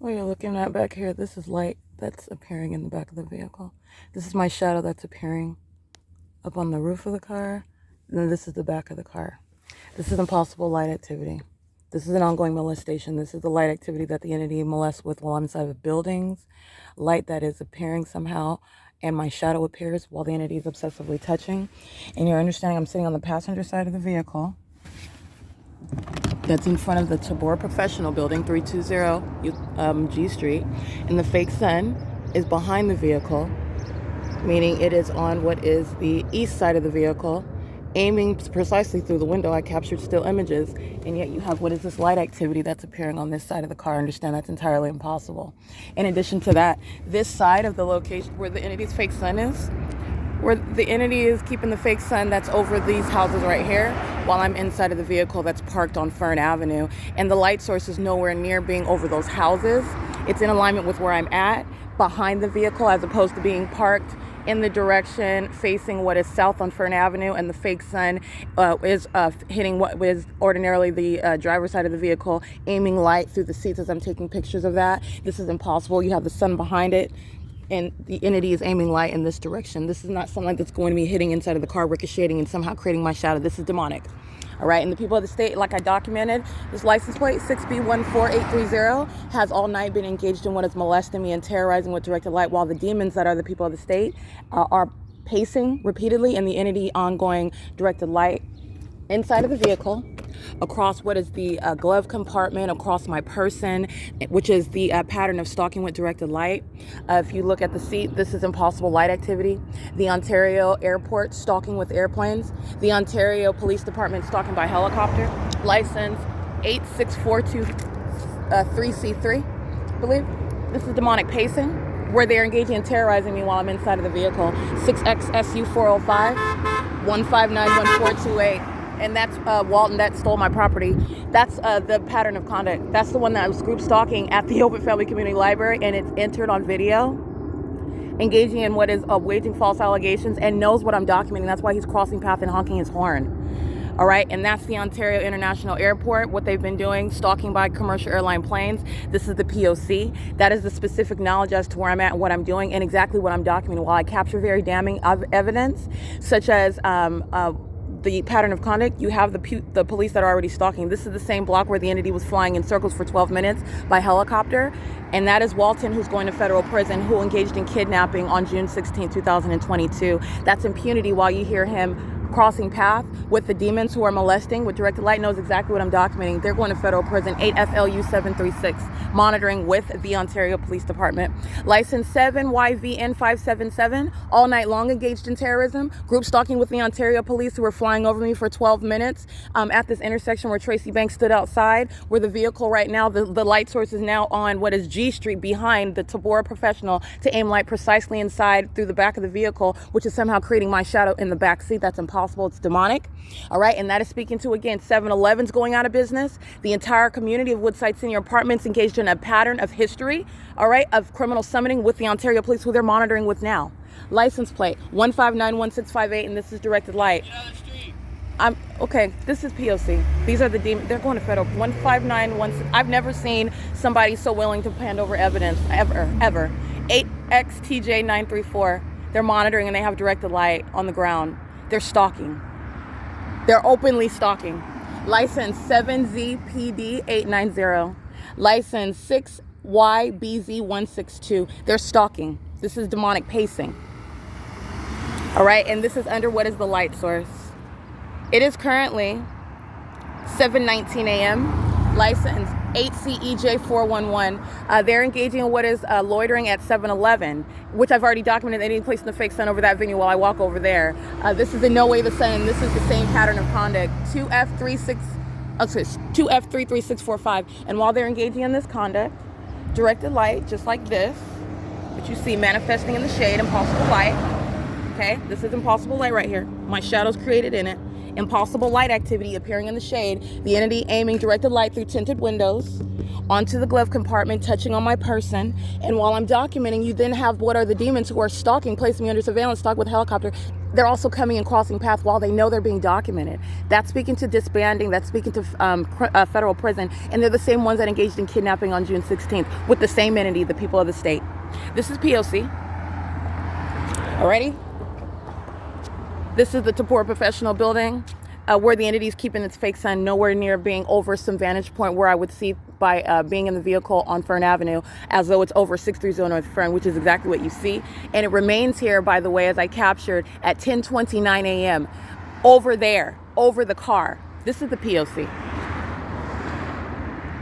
What you're looking at back here, this is light that's appearing in the back of the vehicle. This is my shadow that's appearing up on the roof of the car. And then this is the back of the car. This is impossible light activity. This is an ongoing molestation. This is the light activity that the entity molests with while I'm inside of buildings. Light that is appearing somehow, and my shadow appears while the entity is obsessively touching. And you're understanding I'm sitting on the passenger side of the vehicle. That's in front of the TABOR Professional Building, 320 G Street. And the fake sun is behind the vehicle, meaning it is on what is the east side of the vehicle, aiming precisely through the window. I captured still images, and yet you have what is this light activity that's appearing on this side of the car. Understand that's entirely impossible. In addition to that, this side of the location where the entity's fake sun is, where the entity is keeping the fake sun, that's over these houses right here, while I'm inside of the vehicle that's parked on Fern Avenue. And the light source is nowhere near being over those houses. It's in alignment with where I'm at, behind the vehicle, as opposed to being parked in the direction facing what is south on Fern Avenue, and the fake sun is hitting what is ordinarily the driver's side of the vehicle, aiming light through the seats as I'm taking pictures of that. This is impossible. You have the sun behind it, and the entity is aiming light in this direction. This is not sunlight that's going to be hitting inside of the car, ricocheting, and somehow creating my shadow. This is demonic. All right, and the people of the state, like I documented, this license plate 6B14830 has all night been engaged in what is molesting me and terrorizing with directed light, while the demons that are the people of the state are pacing repeatedly in the entity ongoing directed light inside of the vehicle, across what is the glove compartment, across my person, which is the pattern of stalking with directed light. If you look at the seat, this is impossible light activity. The Ontario Airport stalking with airplanes. The Ontario Police Department stalking by helicopter. License 86423C3, I believe. This is demonic pacing, where they're engaging and terrorizing me while I'm inside of the vehicle. 6XSU405 1591428. And that's Walton that stole my property. That's the pattern of conduct. That's the one that was group stalking at the Open Family Community Library, and it's entered on video, engaging in what is waging false allegations, and knows what I'm documenting. That's why he's crossing path and honking his horn. All right, and that's the Ontario International Airport, what they've been doing, stalking by commercial airline planes. This is the P.O.C. That is the specific knowledge as to where I'm at and what I'm doing and exactly what I'm documenting. While I capture very damning evidence, such as the pattern of conduct, you have the police that are already stalking. This is the same block where the entity was flying in circles for 12 minutes by helicopter. And that is Walton, who's going to federal prison, who engaged in kidnapping on June 16, 2022. That's impunity, while you hear him crossing path with the demons who are molesting with directed light. Knows exactly what I'm documenting. They're going to federal prison. 8FLU736, monitoring with the Ontario Police Department. License 7YVN577, all night long engaged in terrorism. Group stalking with the Ontario Police, who were flying over me for 12 minutes at this intersection where Tracy Banks stood outside, where the vehicle right now, the light source is now on what is G Street behind the Tabor Professional, to aim light precisely inside through the back of the vehicle, which is somehow creating my shadow in the back seat. That's impossible. It's demonic. All right, and that is speaking to, again, 7-Eleven's going out of business. The entire community of Woodside Senior Apartments engaged in a pattern of history, all right, of criminal summoning with the Ontario Police, who they're monitoring with now. License plate 1591658, and this is directed light. Get out of the street. Okay, this is P.O.C. These are the demons. They're going to federal. 15916. I've never seen somebody so willing to hand over evidence, ever. 8XTJ934. They're monitoring, and they have directed light on the ground. They're stalking. They're openly stalking. License 7ZPD890. License 6YBZ162. They're stalking. This is demonic pacing. All right, and this is under what is the light source. It is currently 7:19 a.m. License 8CEJ411. They're engaging in what is loitering at 7-Eleven, which I've already documented. They didn't place the fake sun over that venue while I walk over there. This is in no way the sun, and this is the same pattern of conduct. 2F33645. And while they're engaging in this conduct, directed light, just like this, which you see manifesting in the shade, impossible light. Okay, this is impossible light right here. My shadow's created in it. Impossible light activity appearing in the shade. The entity aiming directed light through tinted windows onto the glove compartment, touching on my person. And while I'm documenting, you then have what are the demons who are stalking, placing me under surveillance, stalk with a helicopter. They're also coming and crossing paths while they know they're being documented. That's speaking to disbanding, that's speaking to federal prison, and they're the same ones that engaged in kidnapping on June 16th with the same entity, the people of the state. This is P.O.C. Alrighty? This is the TABOR professional building, where the entity is keeping its fake sun, nowhere near being over some vantage point where I would see by being in the vehicle on Fern Avenue, as though it's over 630 North Fern, which is exactly what you see. And it remains here, by the way, as I captured at 10:29 a.m. over there, over the car. This is the P.O.C.